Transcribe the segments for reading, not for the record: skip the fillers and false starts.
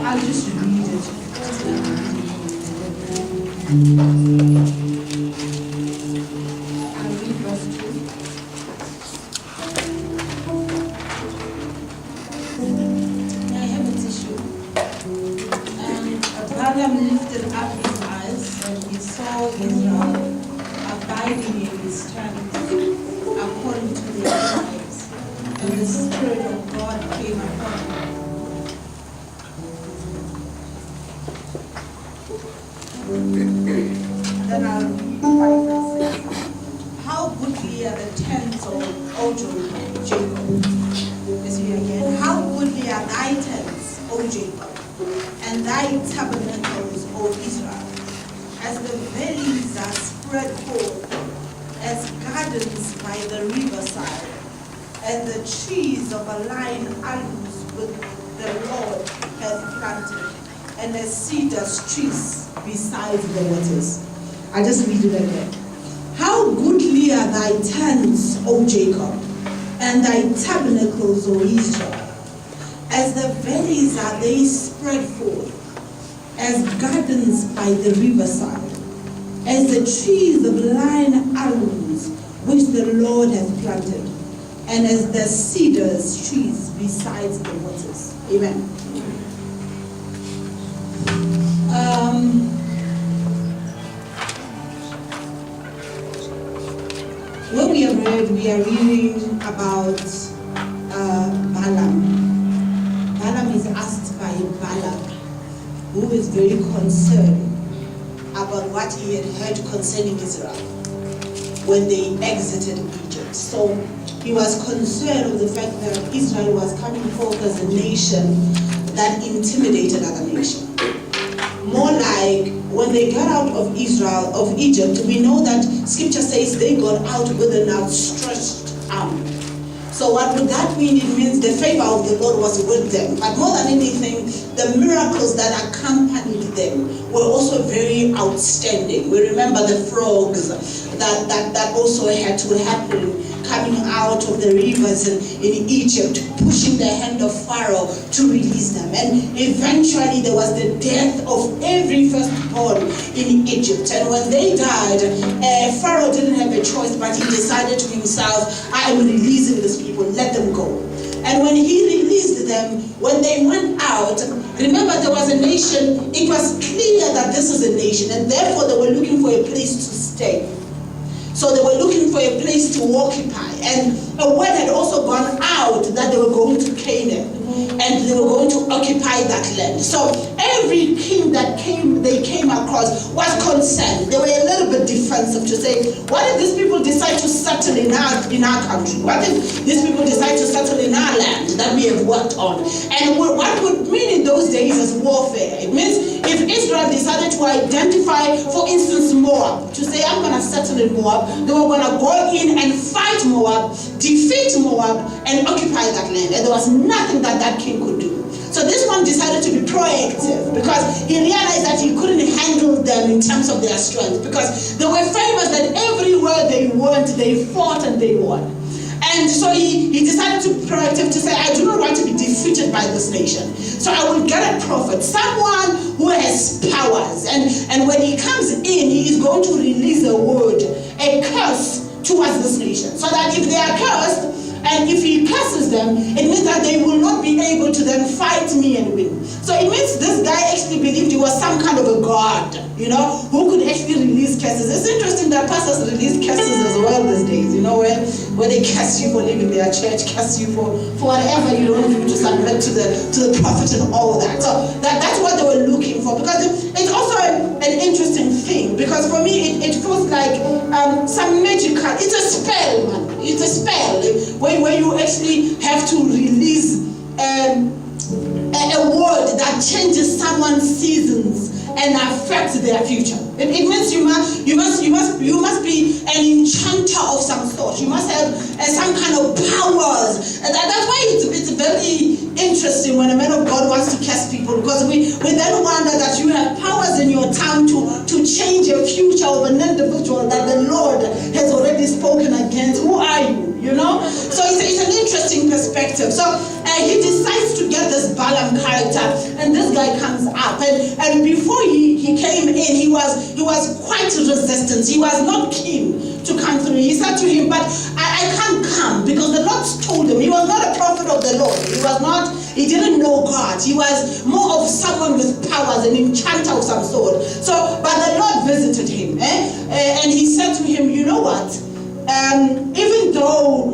I'll just read it. I'll read verse 2. I have a tissue. Balaam lifted up his eyes and he saw Israel abiding in his strength according to their tribes, and the Spirit of God came upon him. Then I'll read 5 verses. How goodly are the tents of O Jacob. Let's read again. How goodly are thy tents, O Jacob, and thy tabernacles, O Israel, as the valleys are spread forth, as gardens by the riverside, and the trees of a line albums with the Lord hath planted, and as cedar trees beside the waters. I just read it again. How goodly are thy tents, O Jacob, and thy tabernacles, O Israel. As the valleys are they spread forth, as gardens by the riverside, as the trees of line albums which the Lord hath planted, and as the cedars trees beside the waters. Amen. When we are reading about Balaam. Balaam is asked by Balak, who is very concerned about what he had heard concerning Israel when they exited Egypt. So he was concerned of the fact that Israel was coming forth as a nation that intimidated other nations. More like when they got out of Egypt, we know that scripture says they got out with an outstretched arm. So what would that mean? It means the favor of the Lord was with them. But more than anything, the miracles that accompanied them were also very outstanding. We remember the frogs that also had to happen, coming out of the rivers in Egypt, pushing the hand of Pharaoh to release them. And eventually there was the death of every firstborn in Egypt. And when they died, Pharaoh didn't have a choice, but he decided to himself, I am releasing these people, let them go. And when he released them, when they went out, remember there was a nation, it was clear that this is a nation, and therefore they were looking for a place to stay. So they were looking for a place to occupy. And a word had also gone out that they were going to Canaan. And they were going to occupy that land. So every king that they came across was concerned. They were a little bit defensive to say, what if these people decide to settle in our country? What if these people decide to settle in our land that we have worked on? And what would mean in those days is warfare. It means if Israel decided to identify, for instance, Moab, to say, I'm going to settle in Moab, they were going to go in and fight Moab, defeat Moab, and occupy that land. And there was nothing that king could do. So this one decided to be proactive because he realized that he couldn't handle them in terms of their strength, because they were famous that everywhere they went, they fought and they won. And so he decided to be proactive to say, I do not want to be defeated by this nation. So I will get a prophet, someone who has powers. And when he comes in, he is going to release a word, a curse towards this nation. So that if they are cursed, and if he curses them, it means that they will not be able to then fight me and win. So it means this guy actually believed he was some kind of a god, who could actually release curses. It's interesting that pastors release curses as well these days, where they curse you for leaving their church, curse you for whatever you don't do to submit to the prophet and all that. So that's what they were looking for, because it's also an interesting thing, because for me it feels like some magical, it's a spell, man. It's a spell where you actually have to release a word that changes someone's seasons and affects their future. It means you must be an enchanter of some sort. You must have some kind of powers. And that's why it's very interesting when a man of God wants to cast people, because we then wonder that you have powers in your tongue to change your future overnight. individual that the Lord has already spoken against. Who are you? You know? So it's an interesting perspective. So he decides to get this Balaam character, and this guy comes up. And before he came in, he was quite resistant. He was not keen to come through. He said to him, but I can't come, because the Lord told him. He was not a prophet of the Lord. He didn't know God. He was more of someone with powers, an enchanter of some sort. So, but the Lord visited him, and he said to him, you know what? Even though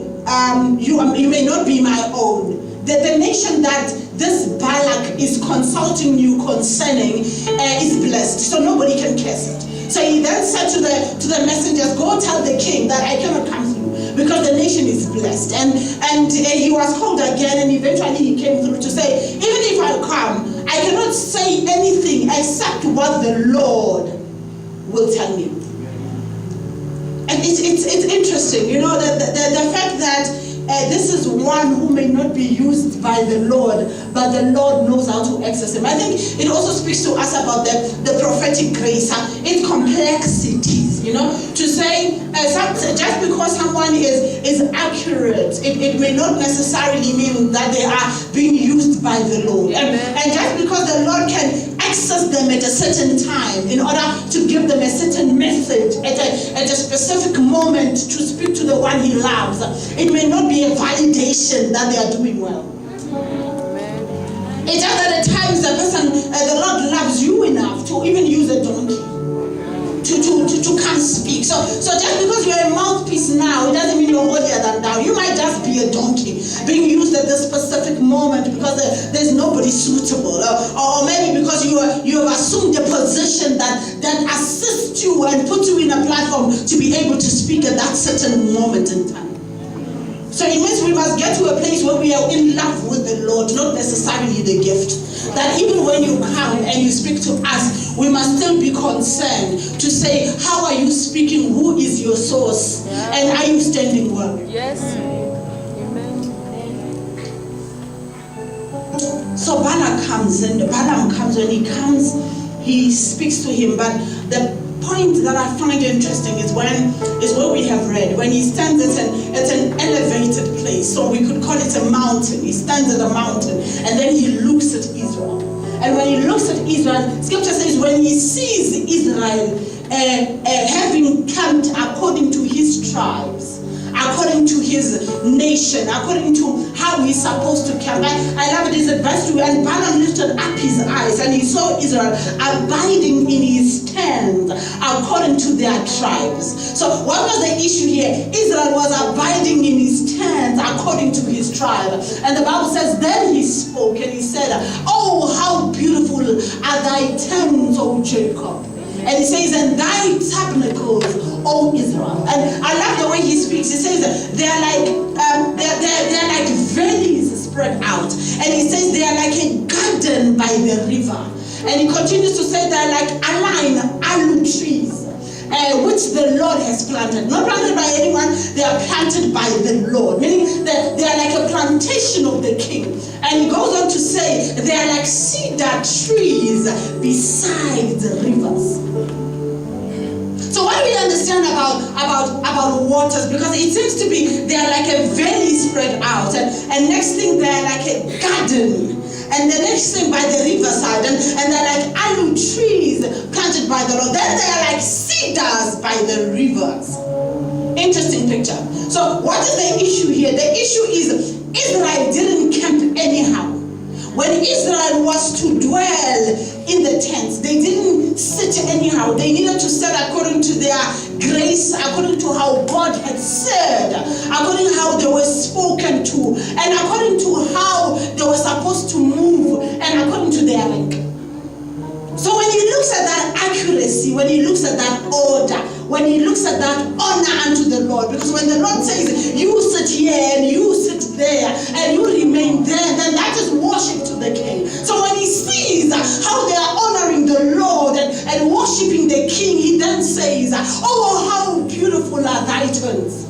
you may not be my own, the nation that this Balak is consulting you concerning is blessed, so nobody can curse it. So he then said to the messengers, go tell the king that I cannot come through because the nation is blessed. And he was called again, and eventually he came through to say, even if I come, I cannot say anything except what the Lord will tell me. And it's interesting, you know, the fact that this is one who may not be used by the Lord, but the Lord knows how to access him. I think it also speaks to us about the prophetic grace, its complexities, you know, to say just because someone is accurate, it may not necessarily mean that they are being used by the Lord. And just because the Lord can access them at a certain time in order to give them a certain message at a specific moment to speak to the one he loves, it may not be a validation that they are doing well. It's just that at times the Lord loves you enough to even use a donkey to come speak. So just because you're a mouthpiece now, it doesn't mean you're holier than thou. You might just be a donkey being used at this specific moment because there's nobody suitable, or maybe because you have assumed a position that assists you and puts you in a platform to be able to speak at that certain moment in time. So it means we must get to a place where we are in love with the Lord, not necessarily the gift. That even when you come and you speak to us, we must still be concerned to say, how are you speaking? Who is your source? And are you standing well? Yes. Amen. So Balaam comes, when he comes, he speaks to him. But the point that I find interesting is what we have read. When he stands at an elevated place, so we could call it a mountain. He stands at a mountain, and then he looks at Israel. And when he looks at Israel, Scripture says when he sees Israel having camped according to his tribes, according to his nation, according to how he's supposed to camp. I love it. It's a verse 2. And Balaam lifted up his eyes, and he saw Israel abiding in his tents according to their tribes. So what was the issue here? Israel was abiding in his tents according to his tribe. And the Bible says, then he spoke and he said, oh, how beautiful are thy tents, O Jacob. And he says, and thy tabernacles, O Israel. And I love the way he speaks. He says they are like valleys spread out. And he says they are like a garden by the river. And he continues to say they are like alum trees, which the Lord has planted. Not planted by anyone, they are planted by the Lord. Meaning that they are like a plantation of the king. And he goes on to say they are like cedar trees beside the rivers. So what do we understand about waters? Because it seems to be they are like a valley spread out, and next thing they are like a garden, and the next thing by the riverside, and they're like alum trees planted by the Lord. Then they are like cedars by the rivers. Interesting picture. So what is the issue here? The issue is Israel didn't camp anyhow. When Israel was to dwell in the tents, they didn't sit anyhow. They needed to sit according to their grace, according to how God had said, according to how they were spoken to, and according to how they were supposed to move, and according to their rank. So when he looks at that accuracy, when he looks at that order, when he looks at that honor unto the Lord, because when the Lord says, you sit here and you sit there and you remain there, then that is worship to the King. So when he sees how they are honoring the Lord and worshiping the King, he then says, oh, how beautiful are thy tents.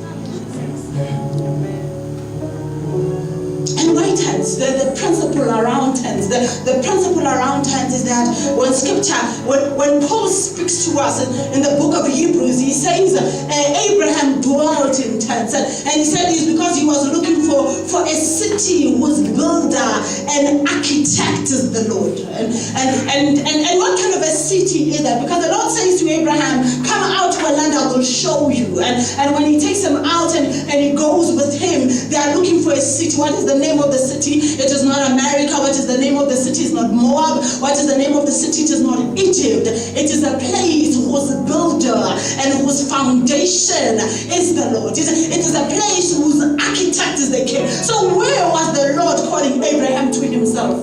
And wait a tents, the principle around tents. The principle around tents is that when scripture, when Paul speaks to us in the book of Hebrews, he says Abraham dwelt in tents. And he said it's because he was looking for a city whose builder and architect is the Lord. And what kind of a city is that? Because the Lord says to Abraham, come out to a land I will show you. And when he takes him out and he goes with him, they are looking for a city. What is the name of the city? It is not America. What is the name of the city? It's not Moab. What is the name of the city? It is not Egypt. It is a place whose builder and whose foundation is the Lord. It is a place whose architect is the king. So where was the Lord calling Abraham to himself?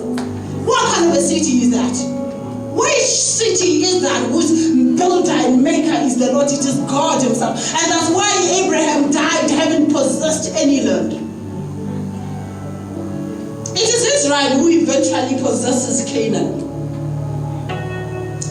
What kind of a city is that? Which city is that whose builder and maker is the Lord? It is God himself. And that's why Abraham died having possessed any land. It is Israel who eventually possesses Canaan.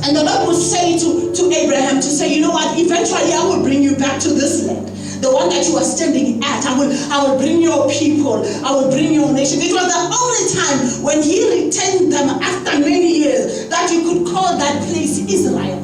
And the Lord will say to Abraham to say, you know what, eventually I will bring you back to this land. The one that you are standing at. I will bring your people. I will bring your nation. It was the only time when he returned them after many years that you could call that place Israel.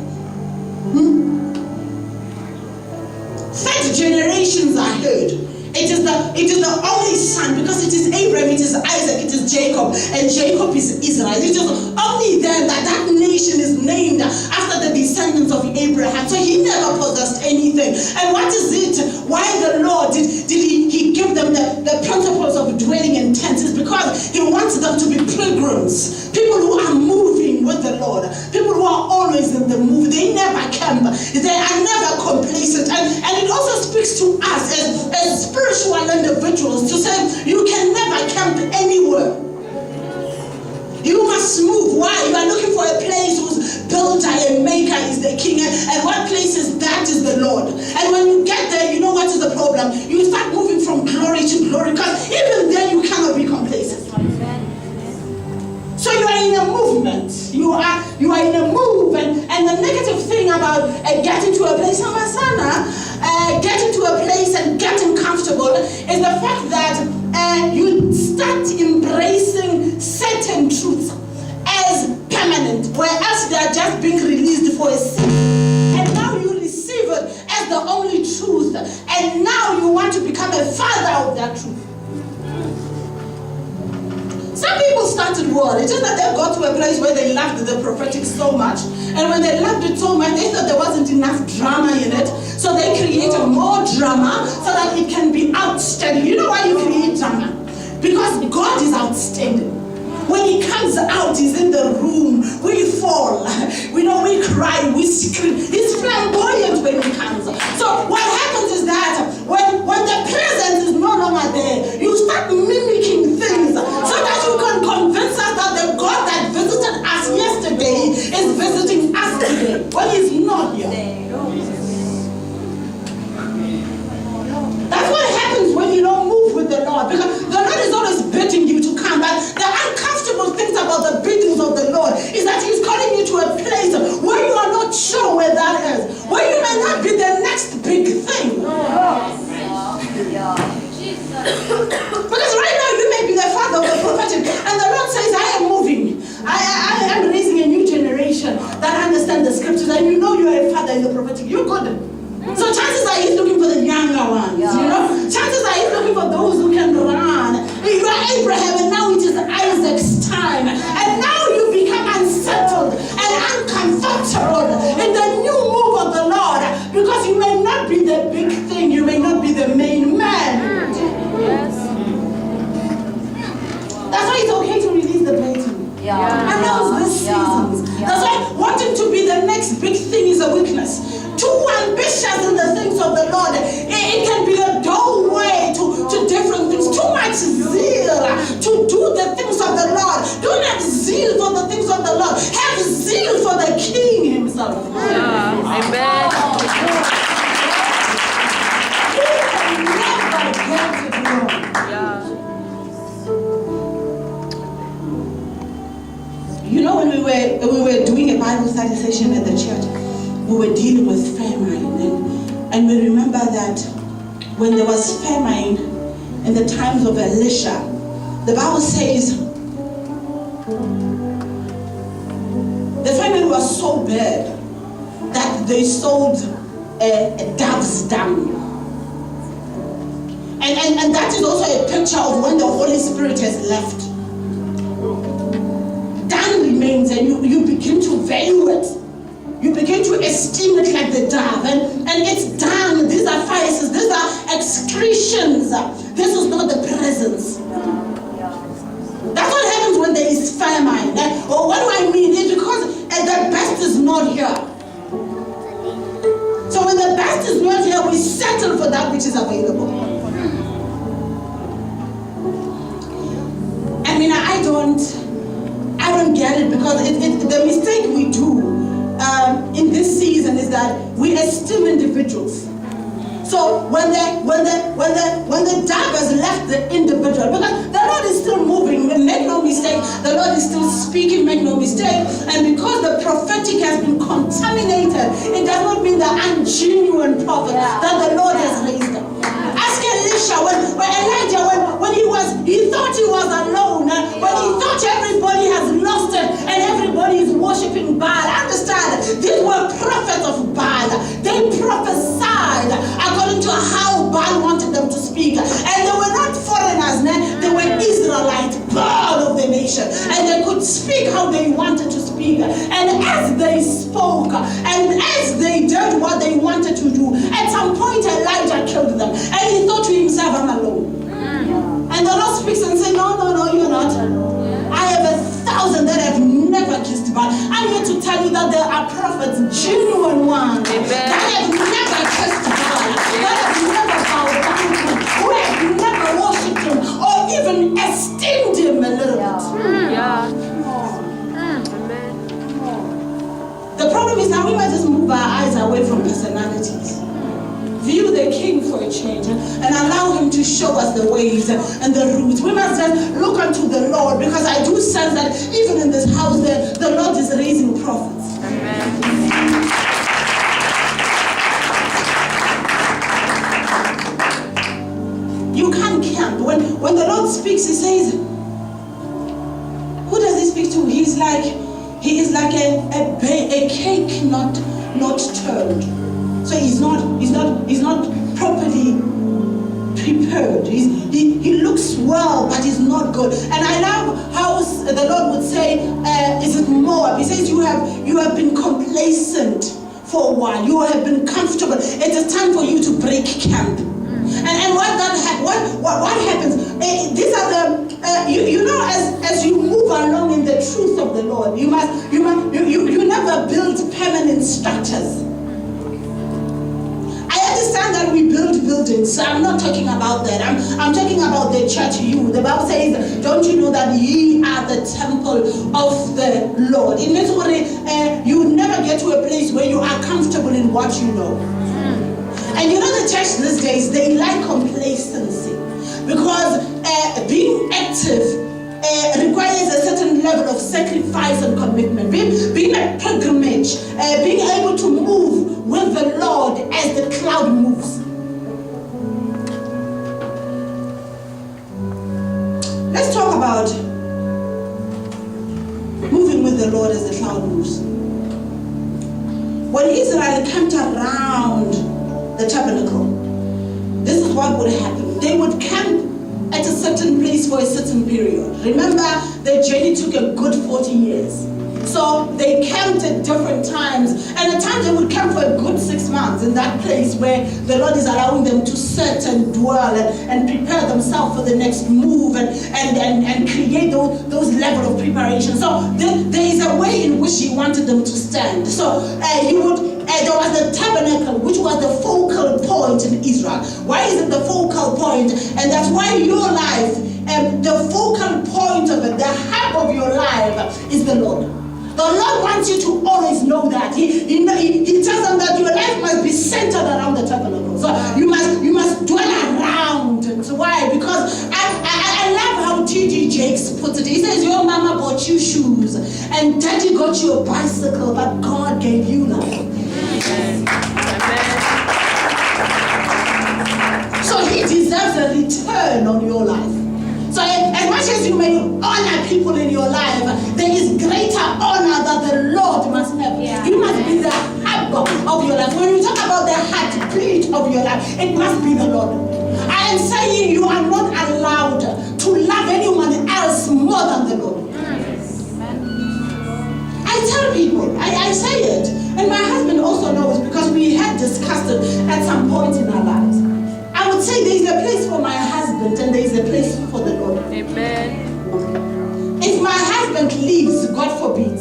Third generations are heard. It is the only son, because it is Abraham, it is Isaac, it is Jacob, and Jacob is Israel. It is only then that nation is named after the descendants of Abraham. So he never possessed anything. And what is it? Why the Lord did he give them the principles of dwelling in tents? Is because he wants them to be pilgrims, people who are moving with the Lord, people who are always in the move. They never camp. They are never complacent. And it also speaks to us as spiritual individuals to say you can never camp anywhere. You must move. Why? You are looking for a place whose builder and maker is the king. And what place is that? Is the Lord. And when you get there, you know what is the problem? You start moving from glory to glory, because even then you cannot be complacent. So you are in a movement. You are in a move. And the negative thing about getting to a place, getting to a place and getting comfortable is the fact that you start embracing certain truths as permanent, whereas they are just being released for a season. And now you receive it as the only truth. And now you want to become a father of that truth. Some people started well. It's just that they got to a place where they loved the prophetic so much. And when they loved it so much, they thought there wasn't enough drama in it. So they created more drama so that it can be outstanding. You know why you create drama? Because God is outstanding. When he comes out, he's in the room. We fall. We cry, we scream. He's flamboyant when he comes. So what happens is that when the presence is no longer there, you start mimicking things so that you can convince us that the God that visited us yesterday is visiting us today when he's not here. That's what happens when you don't move with the Lord, because the Lord is always bidding you to come. But the uncomfortable things about the biddings of the Lord is that he's calling you to a place where you are not sure where that is, where you may not be the next big thing. Because right now you may be the father of the prophetic, and the Lord says, I am moving. I am raising a new generation that understand the scriptures, and you know you are a father in the prophetic. You're good. So chances are he's looking for the younger ones, Chances are he's looking for those who can run. You are Abraham, and now it is Isaac's time. And now you become unsettled and uncomfortable in the new move of the Lord, because you may not be the big thing, you may not be the main man. Yes. That's why it's okay to release the blessing. Announce the seasons. That's why wanting to be the next big thing is a weakness. Too ambitious in the things of the Lord, it can be a doorway to different things. Too much zeal to do the things of the Lord. Don't have zeal for the things of the Lord. Have zeal for the King himself. Amen. You know, when we were doing a Bible study session at the church, we were dealing with famine, and we remember that when there was famine in the times of Elisha, The Bible says the famine was so bad that they sold a dove's dung. And that is also a picture of when the Holy Spirit has left. Dung remains, and you begin to value it. You begin to esteem it like the dove. And it's dung. These are feces. These are excretions. This is not the presence. That's what happens when there is famine. Or what do I mean? It's because the best is not here. So when the best is not here, we settle for that which is available. I mean, I don't get it, because the mistake we do in this season is that we esteem individuals. So when the dove has left the individual, because the Lord is still moving, make no mistake, the Lord is still speaking, make no mistake, and because the prophetic has been contaminated, it does not mean the ungenuine prophet that the Lord has raised up. Ask Elisha, when Elijah, when he thought he was alone, when he thought everybody has lost it and everybody is worshiping Baal. Understand, these were prophets of Baal. They prophesied according to how Baal wanted them to speak. And they were not foreigners, they were Israelites, blood of the nation. And they could speak how they wanted to speak. And as they spoke, and as they did what they wanted to do, at some point Elijah killed them. And he thought to himself, I'm alone. And the Lord speaks and says, no, you're not. I have 1,000 that have never kissed Baal. I'm here to tell you that there are prophets, genuine ones, that have never kissed Baal, that have never bowed down to him, who have never worshipped him, or even esteemed him a little bit. The problem is now we might just move our eyes away from personalities. View the King for a change and allow him to show us the ways and the routes. We must just look unto the Lord, because I do sense that even in this house the Lord is raising prophets. Amen. You can't camp. When the Lord speaks, he says, who does he speak to? He is like a cake not turned. So he's not properly prepared. He looks well, but he's not good. And I love how the Lord would say, is it Moab? He says you have been complacent for a while. You have been comfortable. It is time for you to break camp. And what happens? These are the as you move along in the truth of the Lord, you never build permanent structures. I understand that we build buildings, so I'm not talking about that. I'm talking about the church. The Bible says, don't you know that ye are the temple of the Lord? It means you never get to a place where you are comfortable in what you know. And you know the church these days, they like complacency, because being active requires a certain level of sacrifice and commitment. Being a pilgrimage, being able to move with the Lord as the cloud moves. Let's talk about moving with the Lord as the cloud moves. When Israel camped around the tabernacle, this is what would happen. They would camp at a certain place for a certain period. Remember, the journey took a good 40 years. So they camped at different times, and at times they would camp for a good 6 months in that place where the Lord is allowing them to sit and dwell and prepare themselves for the next move and create those level of preparation. So there is a way in which He wanted them to stand. So there was the tabernacle, which was the focal point in Israel. Why is it the focal point? And that's why your life, the focal point of it, the hub of your life is the Lord. The Lord wants you to always know that. He tells them that your life must be centered around the tabernacle. So you must dwell around it. Why? Because I love how T.D. Jakes puts it. He says, your mama bought you shoes and daddy got you a bicycle, but God gave you life. Amen. So He deserves a return on your life. So as much as It must be the Lord. I am saying you are not allowed to love anyone else more than the Lord. I tell people, I say it, and my husband also knows because we had discussed it at some point in our lives. I would say there is a place for my husband and there is a place for the Lord. Amen. If my husband leaves, God forbid,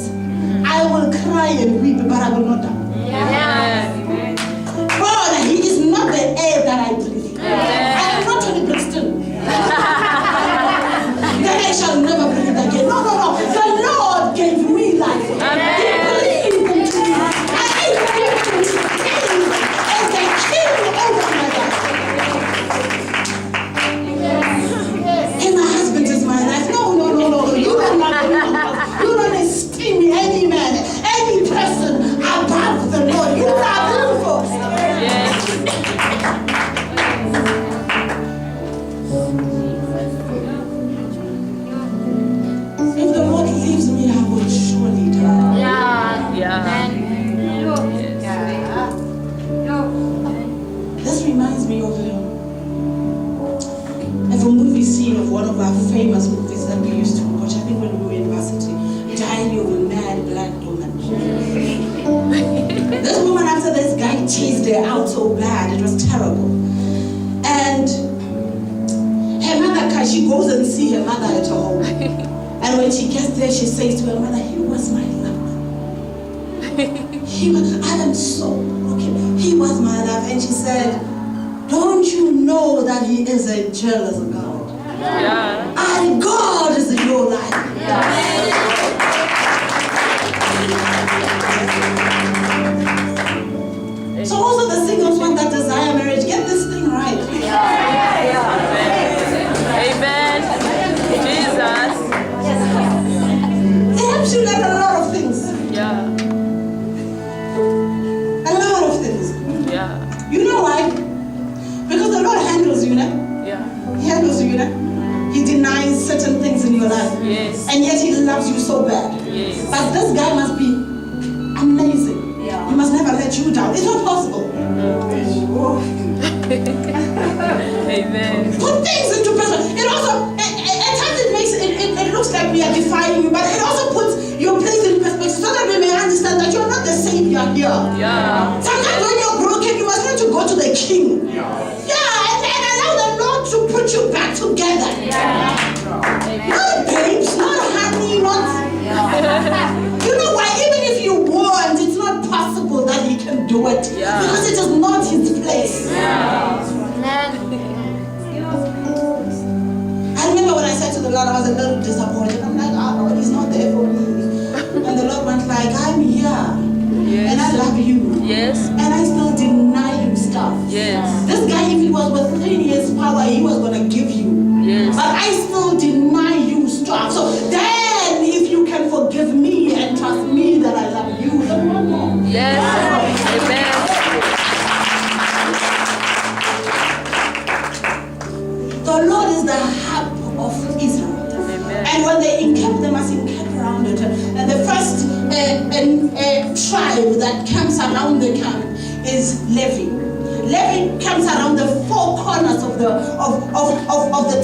I will cry and weep, but I will not die. Amen. God, He is not the air that I breathe. I am not Tony Brixton. That I shall never breathe again. No. The Lord gave me life. He breathed into me. And He gave me King as the King over my life. And my husband is my life. No. You don't love me. You don't esteem me, any man, any person above the Lord. You love Him first. If the Lord leaves me, I will surely die. This reminds me of a movie scene of one of our famous movies that we used to watch, I think when we were in university, Diary of a Mad Black Woman. This woman, after this guy chased her out so bad, it was terrible. And her mother, she goes and sees her mother at home. And when she gets there, she says to her mother, he was my love. I am so broken. He was my love. And she said, don't you know that He is a jealous God? And God is in your life. So also the singles one that desire marriage, get this thing right. Amen. Jesus. It helps you learn a lot of things. A lot of things. You know why? Because the Lord handles you, He handles you, He denies certain things in your life. And yet He loves you so bad. But this guy must be amazing. He must never let you down. It's not possible. Amen. Put things into perspective. It also, at times it looks like we are defying you, but it also puts your place in perspective so that we may understand that you're not the savior here. Sometimes when you're broken, you must need to go to the King. And allow the Lord to put you back together. Not babes, not honey, not... You know why? Even if you want, it's not possible that He can do it. Because it is not His place. I remember when I said to the Lord, I was a little disappointed. I'm like, Lord, He's not there for me. And the Lord went like, I'm here. And I love you. And I still deny you stuff. This guy, if he was within His power, He was going to give you. But I still deny you stuff. So then, if you can forgive me and trust me that I love you, then one more. Amen. The Lord is the hub of Israel. And when they encamp, they must encamp around it. And the first tribe that camps around the camp is Levi. Levi comes around the four corners of the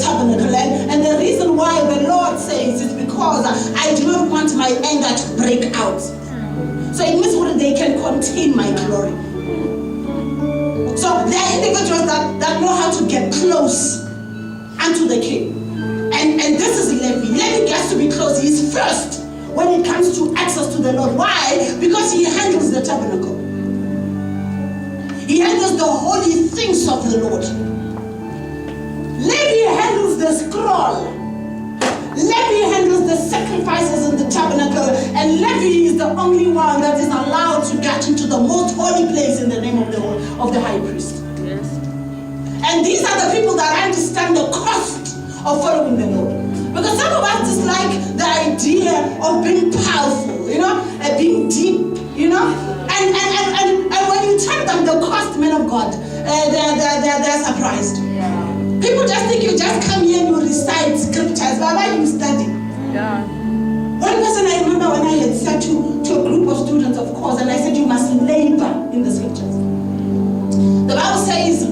tabernacle. And the reason why the Lord says is because I do not want my anger to break out. So it means what they can contain my glory. So there are individuals that know how to get close unto the king. And this is Levi. Levi gets to be close. He's first when it comes to access to the Lord. Why? Because he handles the tabernacle. He handles the holy things of the Lord. Levi handles the scroll. Levi handles the sacrifices in the tabernacle. And Levi is the only one that is allowed to get into the most holy place in the name of the high priest. And these are the people that understand the cost of following the Lord. Because some of us dislike the idea of being powerful, and being deep, And when you tell them the cost, men of God, they're surprised. People just think you just come here and you recite scriptures, but why you study? One person I remember when I had said to a group of students, of course, and I said you must labor in the scriptures. The Bible says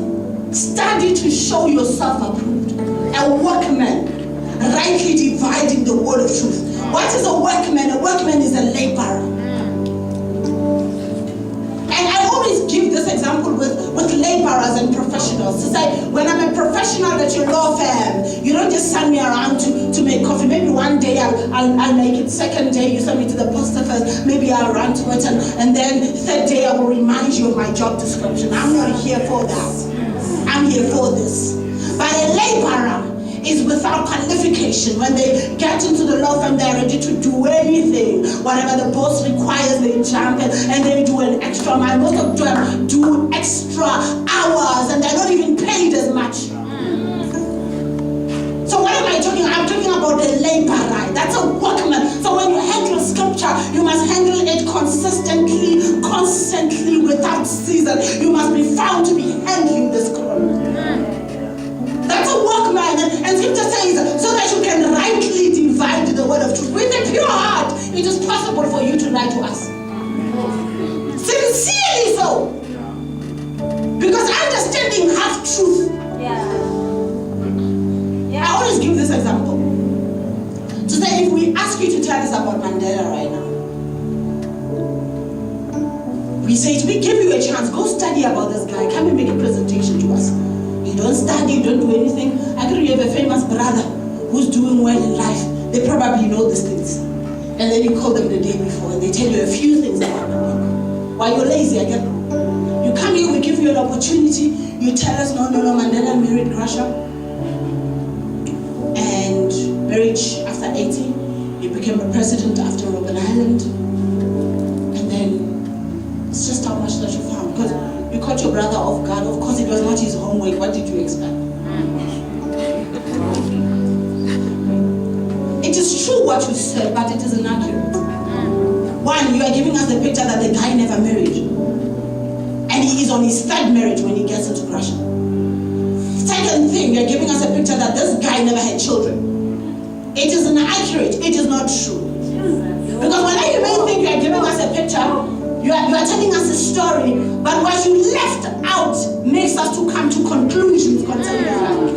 Study to show yourself approved. A workman, rightly dividing the word of truth. What is a workman? A workman is a laborer. And I always give this example with laborers and professionals. To say, when I'm a professional at your law firm, you don't just send me around to make coffee. Maybe one day I'll make it. Second day you send me to the post office. Maybe I'll run to it. And then third day I will remind you of my job description. I'm not here for that. I'm here for this. But a laborer is without qualification. When they get into the law firm, they're ready to do anything. Whatever the boss requires, they jump and they do an extra mile. Most of them do extra hours and they're not even paid as much. So what am I talking about? I'm talking about the laborer. That's a workman. So when you handle scripture, you must handle it consistently, constantly, without season. You must be found to be handling the scroll. That's a workman, and scripture says, so that you can rightly divide the word of truth. With a pure heart, it is possible for you to lie to us. Sincerely so. Because understanding half truth. I always give this example. To say, if we ask you to tell us about Mandela right now, we say, we give you a chance, go study about this guy, come and make a presentation to us. You don't study, you don't do anything. I think you have a famous brother who's doing well in life. They probably know these things. And then you call them the day before and they tell you a few things about them. Why you're lazy, I get it. You come here, we give you an opportunity. You tell us, no, Mandela married Russia. And marriage after 80. You became a president after Robben Island. And then it's just how much that you found. Because you caught your brother off guard. Of course, it was not his homework. What did you expect? It is true what you said, but it is inaccurate. One, you are giving us the picture that the guy never married. And he is on his third marriage when he gets into Russia. Second thing, you are giving us a picture that this guy never had children. It is inaccurate. It is not true. Because whenever you may think you are giving us a picture, you are telling us a story, but what you left out makes us to come to conclusions concerning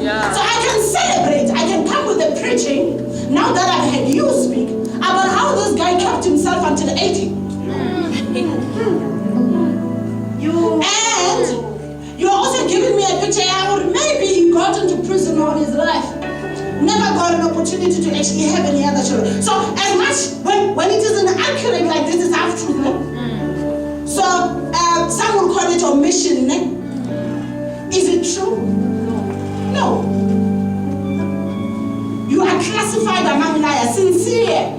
that. So I can celebrate, I can come with the preaching, now that I've heard you speak, about how this guy kept himself until 80. And you're also giving me a picture, maybe he got into prison all his life. Never got an opportunity to actually have any other children. So as much, when it is inaccurate like this, is half truth. So some will call it omission. Is it true? No. You are classified among liars. Sincere.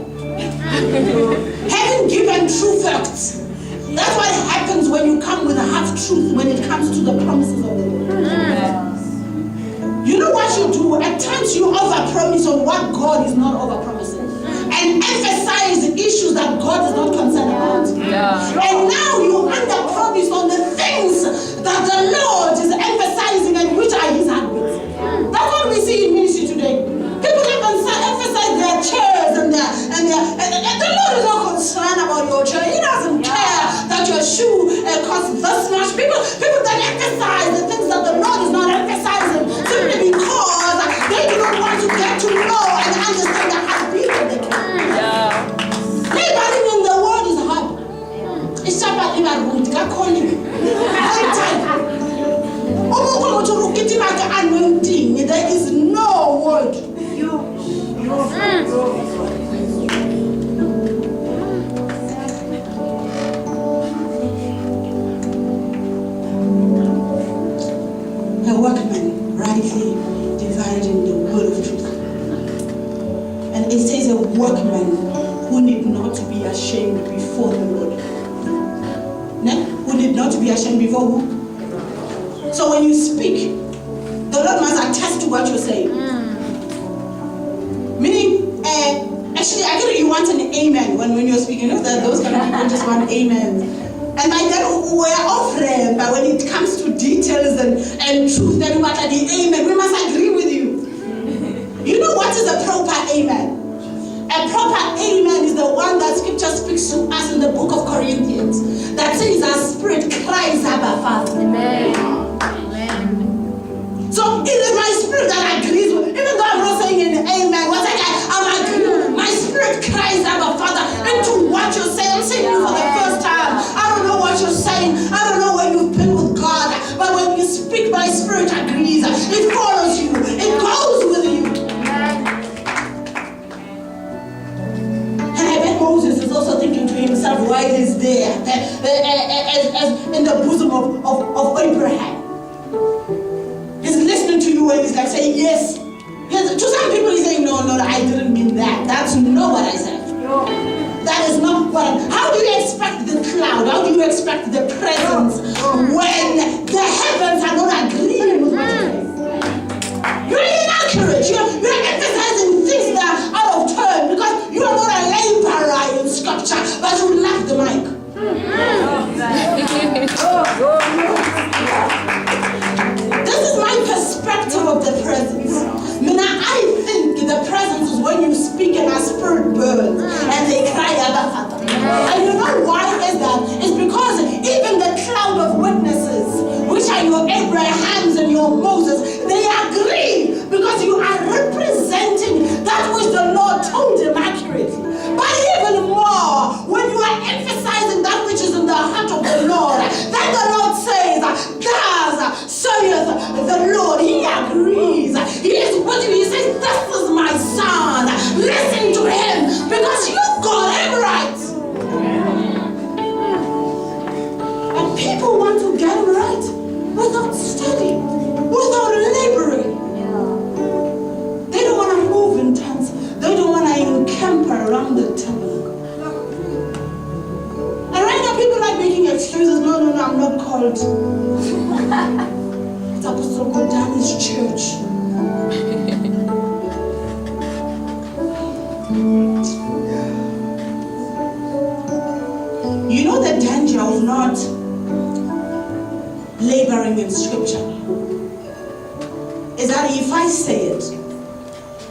Having given true facts. That's what happens when you come with a half truth when it comes to the promises of the Lord. You know what you do? At times you overpromise on what God is not overpromising. And emphasize issues that God is not concerned about. And now you underpromise on the things that the Lord is emphasizing and which are his habits. That's what we see in ministry today. People emphasize their chairs and the Lord is not concerned about your chair. He doesn't care that your shoe costs this much. People that emphasize the things that the Lord is not emphasizing simply because they do not want to get to know and understand the heartbeat of the king. Laboring in the world is hard. It's about living. There is no word. A workman rightly dividing the word of truth. And it says a workman who need not to be ashamed before the Lord. Who need not to be ashamed before who? So when you speak, the Lord must attest to what you're saying. Meaning, actually, I think you want an amen when you're speaking. You know that those kind of people just want amen. And by then, we're offering, but when it comes to details and truth, then we want the amen. We must agree with you. You know what is a proper amen? A proper amen is the one that scripture speaks to us in the book of Corinthians. That says our spirit cries, Abba, Father. Amen. nor Moses. They agree because you are representing that which the Lord told them accurately. But even more, when you are emphasizing that which is in the heart of the Lord, then the Lord says, thus saith the Lord. He agrees. He is with you. He says, this is my son. Listen to him because you got him right. And people want to get him right without studying, without laboring. They don't want to move in tents. They don't want to encamp around the tabernacle. And right now people like making excuses. No, I'm not called. It's Apostle Godani's church. You know the danger of not laboring in scripture is that if I say it,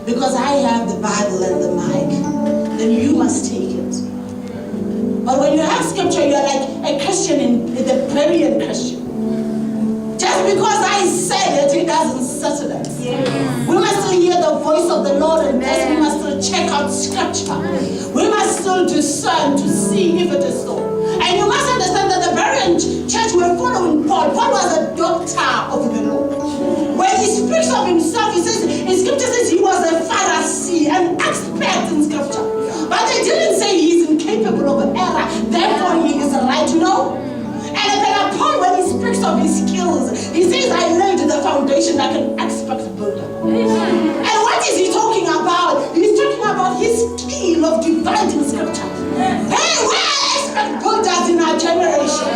because I have the Bible and the mic, then you must take it. But when you have scripture, you're like a Christian, the Berean Christian. Just because I said it doesn't settle it. We must still hear the voice of the Lord, and yes, we must still check out scripture. We must still discern to see if it is so. And you must understand that the Berean church were following Paul. Paul was a doctor of the law. When he speaks of himself, he says, in scripture says he was a Pharisee, an expert in scripture. But they didn't say he's incapable of error, therefore he is right, you know? And then upon when he speaks of his skills, he says, I laid the foundation like an expert builder. And what is he talking about? He's talking about his skill of dividing scripture. Hey, we're expert builders in our generation.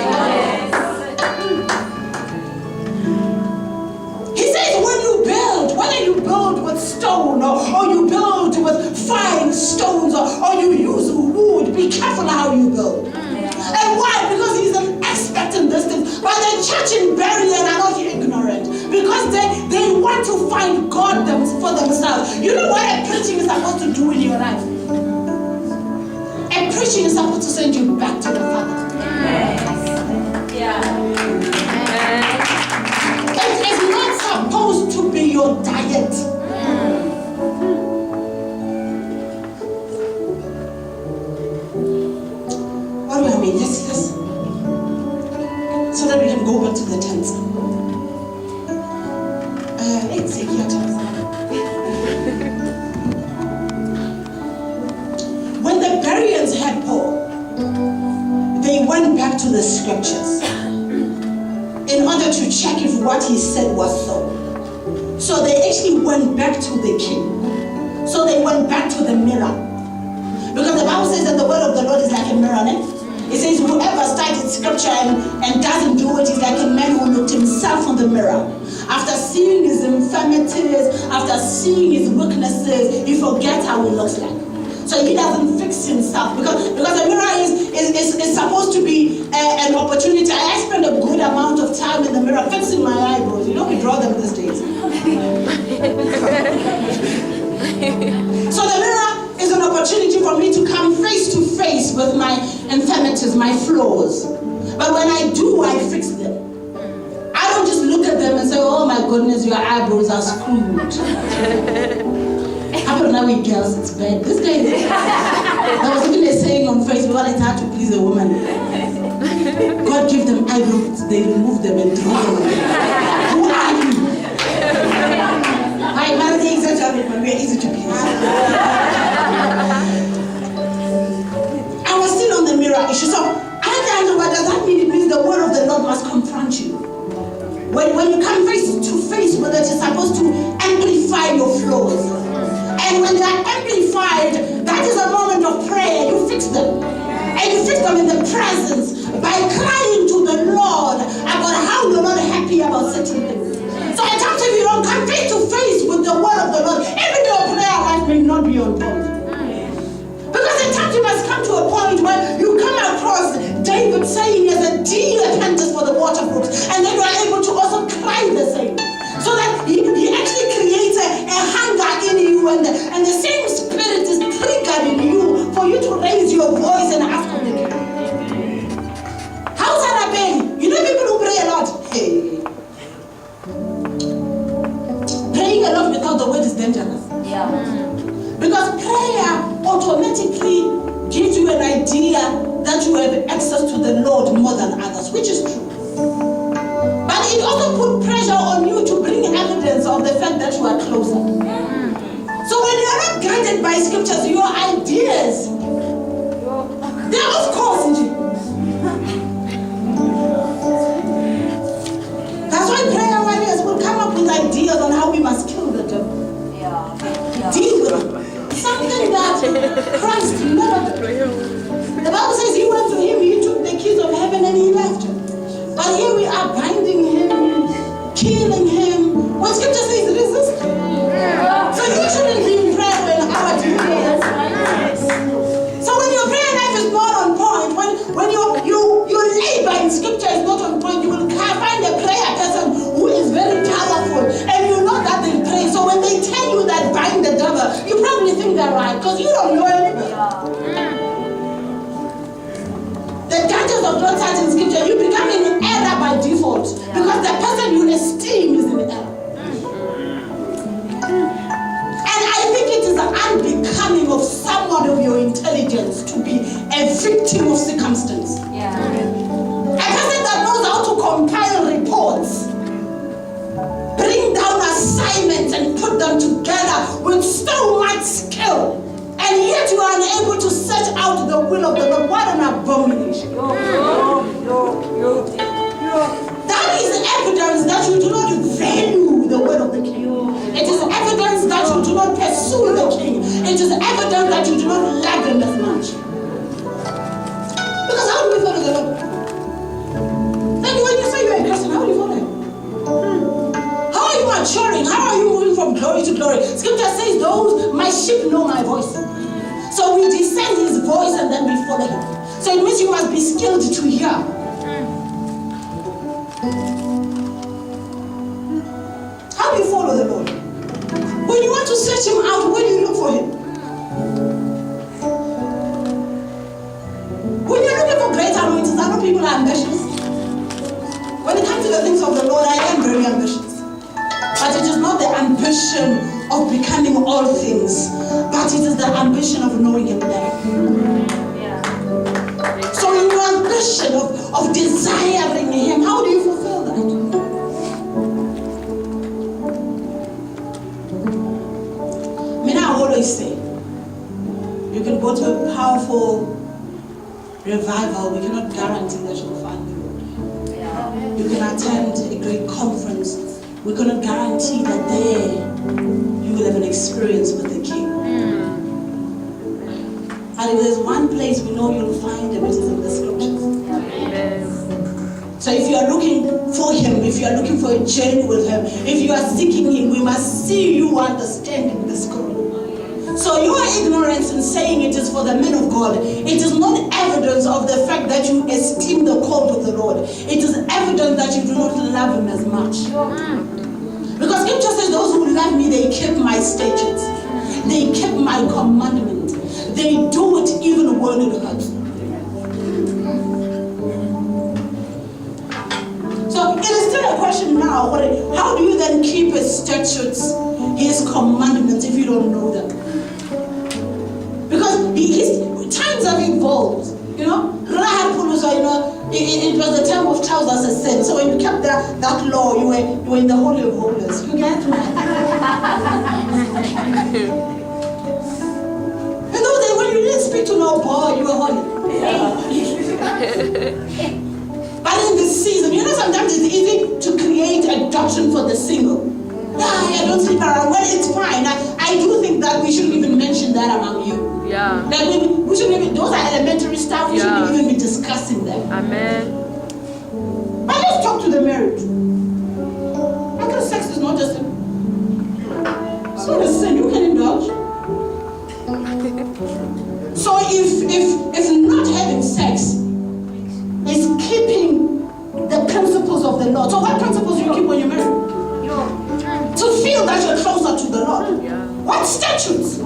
He says when you build, whether you build with stone or you build with fine stones or you use wood, be careful how you build. And why? Because he's an expert in this thing. But the church in Berea are not ignorant. Because they want to find God for themselves. You know what a preaching is supposed to do in your life? A preaching is supposed to send you back to the Father. It is not supposed to be your diet. What do I mean? Yes. So that we can go back to the tents. When the Bereans had Paul, they went back to the scriptures in order to check if what he said was so. So they actually went back to the king. So they went back to the mirror. Because the Bible says that the word of the Lord is like a mirror. It says whoever studies scripture and doesn't do it is like a man who looked himself in the mirror. After seeing his infirmities, after seeing his weaknesses, he forgets how he looks like. So he doesn't fix himself because the mirror is supposed to be an opportunity. I spend a good amount of time in the mirror fixing my eyebrows. You know, we draw them these days. So the mirror is an opportunity for me to come face to face with my infirmities, my flaws. But when I do, I fix them. I don't just look at them and say, oh my goodness, your eyebrows are screwed. How about now with girls, it's bad. This day, there was even a saying on Facebook, well, it's hard to please a woman. God give them eyebrows, they remove them and throw them away. Who are you? I man, they exaggerate, but we are easy to please. I was still on the mirror issue. So, what does that mean? It means the word of the Lord must confront you. When you come face to face with it, it's supposed to amplify your flaws. And when they are amplified, that is a moment of prayer. You fix them. And you fix them in the presence by crying to the Lord about how you're not happy about certain things. So at times if you don't come face to face with the word of the Lord, even your prayer life may not be on point. Because at times you must come to a point where you come across David saying as a deer panteth for the water brooks, and then you are able to also cry the same. So that he actually creates a hunger in you, and the same spirit is triggered in you for you to raise your voice and ask for the king. How's that happening? You know people who pray a lot. Hey. evidence of the fact that you are closer. So when you are not guided by scriptures, your ideas, they are of course. That's why prayer warriors will come up with ideas on how we must kill the devil. Deal with it. Something that Christ never did. The Bible says he went to him, he took the keys of heaven and he left. But here we are binding him, killing him. When scripture says resist him. So you shouldn't be in prayer when our deeds. So when your prayer life is not on point, when your labor in scripture is not on point, you will find a prayer person who is very powerful and you know that they pray. So when they tell you that bind the devil, you probably think they're right because you don't know anything. The gadgets of God starts in scripture, you become in error by default because the person you esteem is in error. And I think it is unbecoming of someone of your intelligence to be a victim of circumstance. A person that knows how to compile reports, bring down assignments and put them together with so much skill, and yet you are unable to search out the will of the Lord. What an abomination. That is evidence that you do not value the word of the king. It is evidence that you do not pursue the king. It is evidence that you do not love him as much. Because how do we follow the Lord? Then when you say you're a Christian, how do you follow him? How are you maturing? How are you moving from glory to glory? Scripture says, my sheep know my voice. So we descend his voice and then we follow him. So it means you must be skilled to hear. How do you follow the Lord? When you want to search him out, where do you look for him? When you're looking for great anointings, I know people are ambitious. When it comes to the things of the Lord, I am very ambitious. But it is not the ambition of becoming all things, but it is the ambition of knowing him better. So in your ambition of desiring him, how do you fulfill that? I always say, you can go to a powerful revival, we cannot guarantee that you will find the Lord. You can attend a great conference, we cannot guarantee that there you will have an experience with the King. And if there's one place we know you'll find him, it is in the scriptures. So if you are looking for him, if you are looking for a journey with him, if you are seeking him, we must see you understanding the scripture. So your ignorance in saying it is for the men of God, it is not evidence of the fact that you esteem the call of the Lord. It is evidence that you do not love him as much. Because scripture says those who love me, they keep my statutes. They keep my commandment. They do it even when it hurts. So it is still a question now, how do you then keep his statutes, his commandments, if you don't know them? Because times have evolved, it was the time of trousers as sin. So when you kept that law, you were in the Holy of Holies. You get me? And those days when you didn't speak to no boy, you were holy. But in this season, sometimes it's easy to create a doctrine for the single. I don't sleep around. Well, it's fine. I do think that we shouldn't even mention that among you. That we shouldn't even, those are elementary stuff. We shouldn't even be discussing them. Amen. But let's talk to the married. Because sex is not just it's not a sin. You can indulge. So if not having sex is keeping the principles of the Lord. So what principles do you keep when you're married? To feel that you're closer to the Lord. What statutes?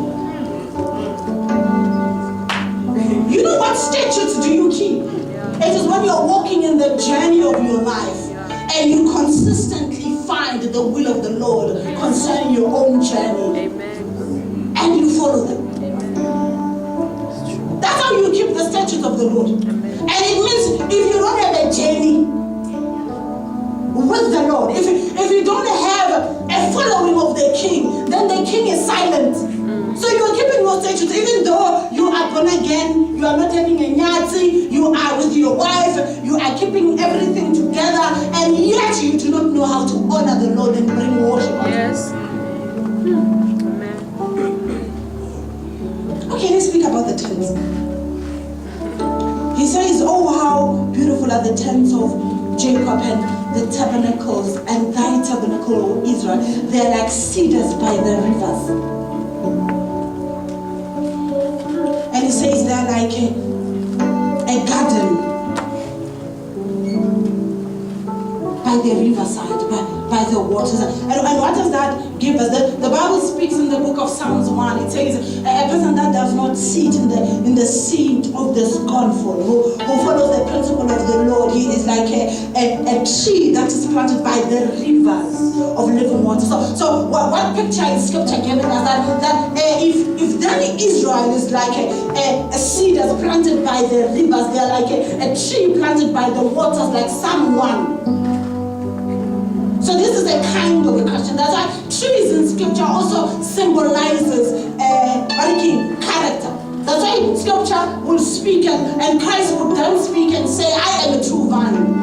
You know what statutes do you keep? It is when you're walking in the journey of your life and you consistently find the will of the Lord concerning your own journey. Amen. And you follow them. That's how you keep the statutes of the Lord. And it means if you don't have a journey, with the Lord. If you don't have a following of the king, then the king is silent. So you are keeping your statutes, even though you are born again, you are not having a nyatsi, you are with your wife, you are keeping everything together, and yet you do not know how to honor the Lord and bring worship. Yes. Amen. Okay, let's speak about the tents. He says, oh, how beautiful are the tents of Jacob and the tabernacles and thy tabernacle, O Israel. They are like cedars by the rivers. And he says they are like a garden by the riverside, by the waters. And what does that give us? The Bible speaks in the book of Psalms 1. It says a person that does not sit in the seat of the scornful, who follows the principle of the Lord, he is like a tree that is planted by the rivers of living water. So what picture is scripture giving us? That if then Israel is like a seed that's planted by the rivers, they are like a tree planted by the waters, like Psalm 1. So this is a kind of a Christian. That's why trees in scripture also symbolizes character. That's why scripture will speak and Christ would then speak and say, I am a true vine.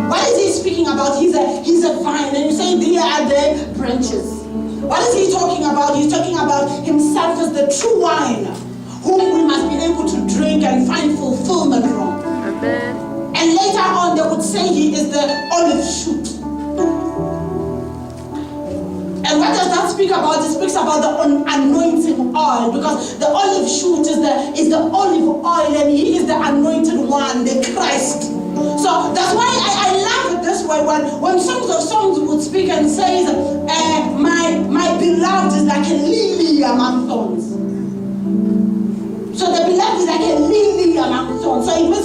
What is he speaking about? He's a vine. And you say, they are the branches. What is he talking about? He's talking about himself as the true wine, whom we must be able to drink and find fulfillment from. Amen. And later on, they would say he is the olive shoot. And what does that speak about? It speaks about the anointing oil, because the olive shoot is the olive oil, and he is the anointed one, the Christ. So that's why I love it this way when songs would speak and says, my beloved is like a lily among thorns. So the beloved is like a lily among thorns. So it means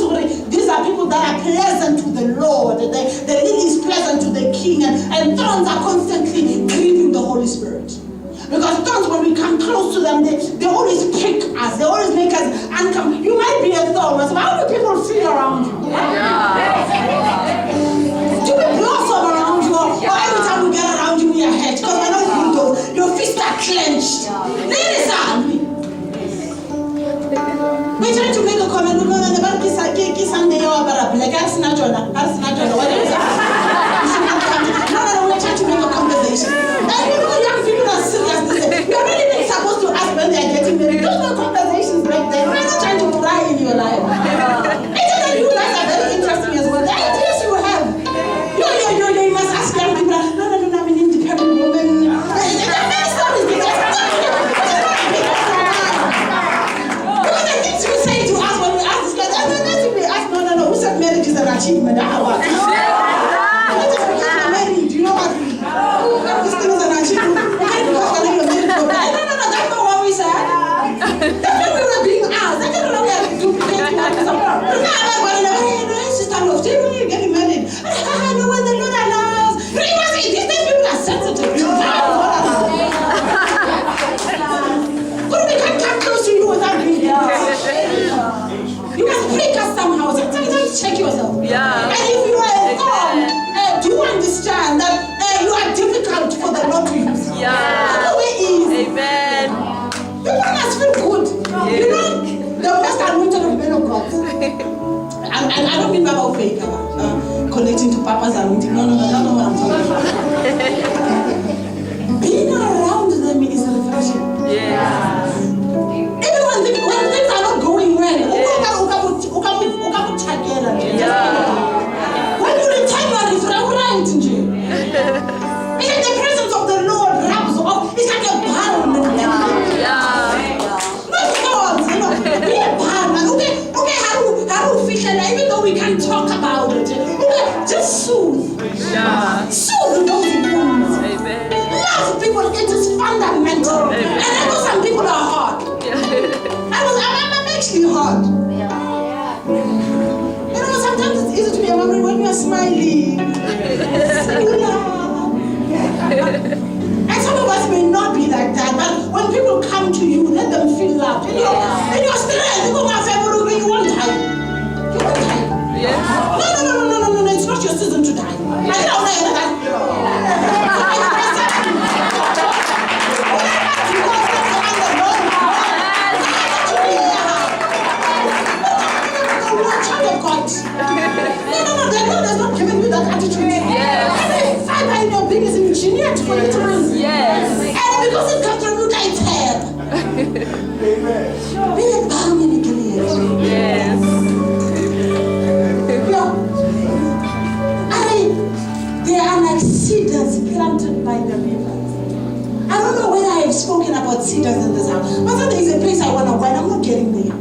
these are people that are pleasant to the Lord. The lily is pleasant to the king, and thorns are constantly grieving the Holy Spirit. Because thorns, when we come close to them, they always prick us. They always make us uncomfortable. You might be a thorn. So how do people feel around you? Do we blossom around you? Or every time we get around you, we are hurt? Because I know you do. Your fists are clenched. Ladies are angry. We're trying to make a comment. No, the Bible is like Sunday or like that's not what is it? No, we're trying to make a conversation. And young people are serious. You're not even supposed to ask when they're getting married. Those are conversations right there. You're not trying to try in your life. Isn't that you guys are very interesting as well? The ideas you have. You must ask young people. No, I'm an independent woman. The many stories because the things you say to us when we ask this guy, we ask, no, who said marriage is an achievement? What? Married, you know what? This thing is an achievement. No, that's not what we said. That's what we were being asked. I don't know we are duplicating what is about. Sister Love, when you're getting married, I know when the Lord allows. These people are sensitive. But we can't come close to you without being you must break us somehow. Sometimes check yourself. Yeah. And if you are a thorn, do you understand that you are difficult for the Lord to use? Yeah. Not the way easy. Amen. People must feel good. Yeah. You know, the best anointed of men of God. And I don't mean about faith, connecting to Papa's anointing. No, that's not what I'm talking about. Being around them is refreshing. Yeah. Even when things are not going well, when you return, you are refreshed. Because the presence of the Lord rubs off. It's like a balm. Not thorns, be a balm. Okay, how official, even though we can't talk about it. Okay, just soothe. for you to win. Yes. And because it comes from you, guys help. Be like balm in Gilead. Yes. They are like cedars planted by the rivers. I don't know whether I have spoken about cedars in this house, but there is a place I want to go and I'm not getting there.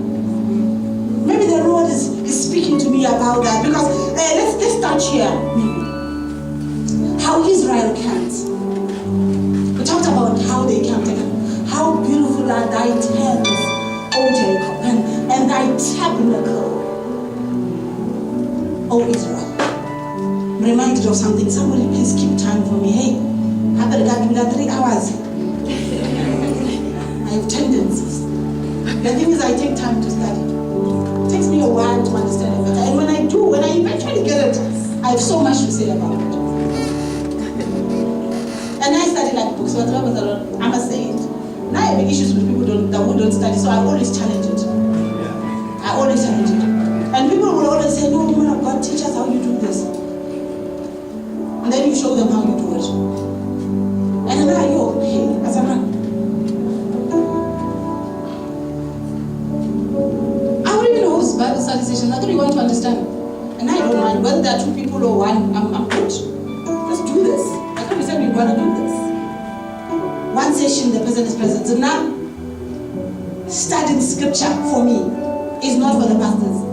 Maybe the Lord is speaking to me about that, because let's start here. How Israel camped. We talked about how they camped. How beautiful are thy tents, O Jacob, and thy tabernacle, O Israel. I'm reminded of something. Somebody please keep time for me. Hey, I've got 3 hours. I have tendencies. The thing is, I take time to study. It takes me a while to understand it. And when I do, when I eventually get it, I have so much to say about it. And I study like books. So I must say it. Now I have issues with people who don't study, so I always challenge it. I always challenge it. And people will always say, no, woman of God, teach us how you do this. And then you show them how you do it. And then you okay, as a man. I don't even host Bible study sessions. I don't really want to understand. And I don't mind whether there are 2 people or 1. I'm good. Let's do this. I thought we said we want to do this. 1 session, the person is present. So now, studying scripture for me is not for the pastors.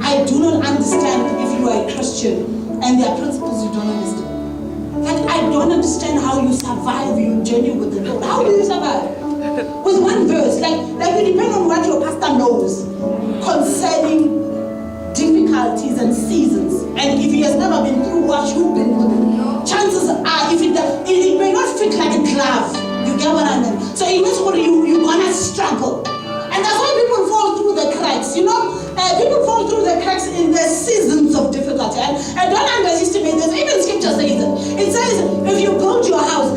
I do not understand if you are a Christian and there are principles you don't understand. Like, I don't understand how you survive your journey with the Lord. How do you survive? With 1 verse. Like you depend on what your pastor knows concerning difficulties and seasons. And if he has never been through what you've been through, chances are it may not fit like a glove. You get what I mean? So it means you're gonna struggle. And that's why people fall through the cracks. People fall through the cracks in the seasons of difficulty. And don't underestimate this. Even scripture says it. It says, if you build your house,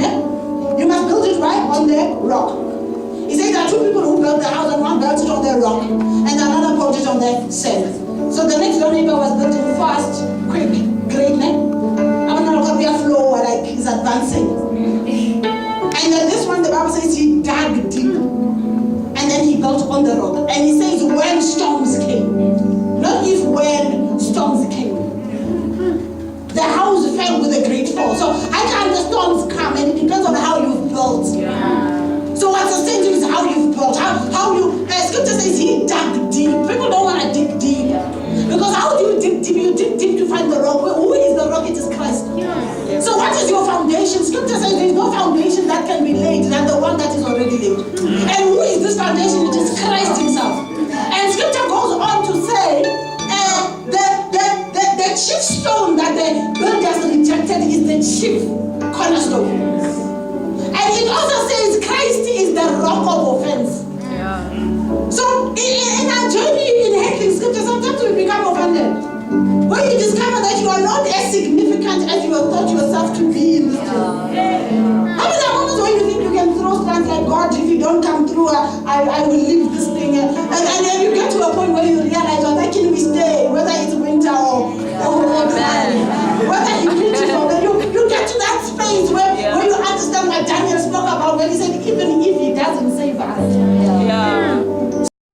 you must build it right on the rock. It says there are 2 people who built the house, and one built it on the rock, and another built it on the sand. So the next door neighbor was building fast, quick, great, I'm not going to be a flow, like he's advancing. And then this one, the Bible says he dug deep. And then he built on the rock. And he says when storms came. Not if, when storms came. The house fell with a great fall. So I can't, the storms come, and it depends on how you've built. So what's the same thing is how you've built. How you, scripture says he dug deep. People don't want to dig deep. Because how do you dig deep? You dig deep to find the rock. Who is the rock? It is Christ. So what is your foundation? Scripture says there is no foundation that can be laid than the one that is already laid. And who is this foundation? It is Christ himself. And scripture goes on to say, the chief stone that the builders rejected is the chief cornerstone. And it also says Christ is the rock of offense. So in our journey in handling scripture, sometimes we become offended. When you discover that you are not as significant as you have thought yourself to be in this journey. How many moments when you think you can throw strands like, God, if you don't come through, I will leave this thing.